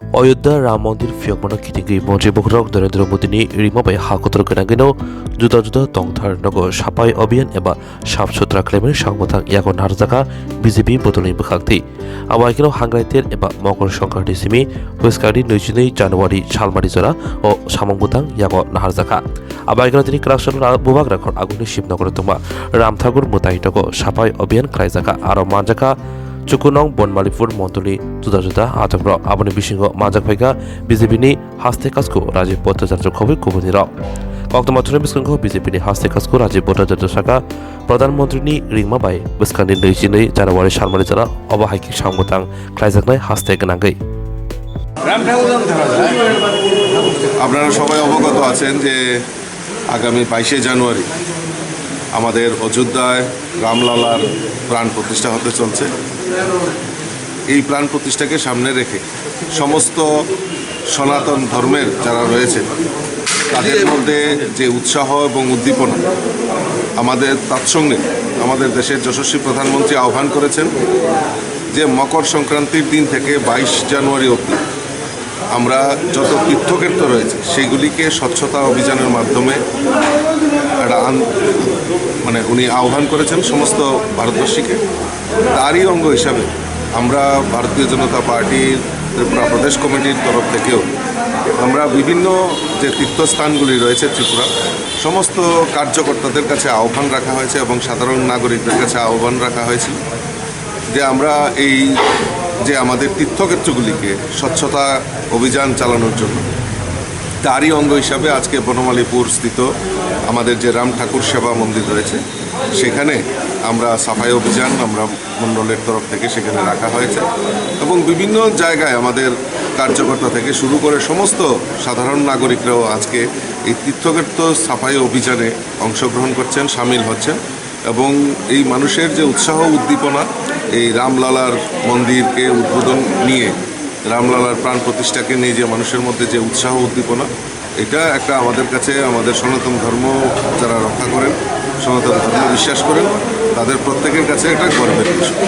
अयोध्या राम मंदिर फियकमाना खिथिगि मन्त्रि बखरक नरेन्द्र मोदीनि रिमाबाय हाखतर गोनांगिनो जुदा जुदा तंथार नगर साफाई अभियान एबा साफ सुथरा खालामनाय सांगमथां यागो नारजाका बिजेपि बदलनि बोखांथि आबाइकिनो हांग्रायतेर एबा मकर संक्रान्ति सिमि हुस्कारि 22 জানুয়ারি सालमारि जरा ओ सामंबुतां यागो नारजाका आबाइकिनो दिनि क्रासन बुबाग राखन आगुनि शिबनगर तुमा रामठाकुर मुताहितको साफाई अभियान खालायजाका आरो मानजाका चुकुनং बनमालिपुर मन्डलनि जुदा जुदा आतंक आबनि बिसिंग माजाक फाइका बिजेपिनि हास्ते कासको राजीव भट्टाचार्य खबै कुबुनिर कक्तमाथुनि बिस्कंखौ बिजेपिनि हास्ते कासको राजीव भट्टाचार्य शाखा प्रधानमन्त्रीनि रिंमाबाय बिस्कानि 22 জানুয়ারি सालमारि जरा अबाहायखि सांगमथां खालायजानाय हास्ते गोनांगै আপনারা সবাই অবগত আছেন যে আগামী 22 জানুয়ারি আমাদের অযোধ্যায় রামলালার প্রাণ প্রতিষ্ঠা হতে চলছে। এই প্রাণ প্রতিষ্ঠাকে সামনে রেখে সমস্ত সনাতন ধর্মের যারা রয়েছে তাদের মধ্যে যে উৎসাহ এবং উদ্দীপনা আমাদের তৎসঙ্গে আমাদের দেশের যশস্বী প্রধানমন্ত্রী আহ্বান করেছেন যে মকর সংক্রান্তির দিন থেকে 22 জানুয়ারি অবধি আমরা যত তীর্থক্ষেত্র রয়েছে সেইগুলিকে স্বচ্ছতা অভিযানের মাধ্যমে একটা উনি আহ্বান করেছেন সমস্ত ভারতবর্ষীকে। তারই অঙ্গ হিসাবে আমরা ভারতীয় জনতা পার্টির ত্রিপুরা প্রদেশ কমিটির তরফ থেকেও আমরা বিভিন্ন যে তীর্থস্থানগুলি রয়েছে ত্রিপুরা সমস্ত কার্যকর্তাদের কাছে আহ্বান রাখা হয়েছে এবং সাধারণ নাগরিকদের কাছে আহ্বান রাখা হয়েছিল যে আমরা এই যে আমাদের তীর্থক্ষেত্রগুলিকে স্বচ্ছতা অভিযান চালানোর জন্য তারই অঙ্গ হিসাবে আজকে বনমালীপুর স্থিত আমাদের যে রাম ঠাকুর সেবা মন্দির রয়েছে সেখানে আমরা সাফাই অভিযান আমরা মণ্ডলের তরফ থেকে সেখানে রাখা হয়েছে এবং বিভিন্ন জায়গায় আমাদের কার্যকর্তা থেকে শুরু করে সমস্ত সাধারণ নাগরিকরাও আজকে এই তীর্থক্ষেত্র সাফাই অভিযানে অংশগ্রহণ করছেন, সামিল হচ্ছেন এবং এই মানুষের যে উৎসাহ উদ্দীপনা এই রামলালার মন্দিরকে উদ্বোধন নিয়ে রামলালার প্রাণ প্রতিষ্ঠাকে নিয়ে যে মানুষের মধ্যে যে উৎসাহ উদ্দীপনা এটা একটা আমাদের কাছে আমাদের সনাতন ধর্ম যারা রক্ষা করেন সনাতন ধর্ম বিশ্বাস করেন তাদের প্রত্যেকের কাছে একটা গর্বের বিষয়।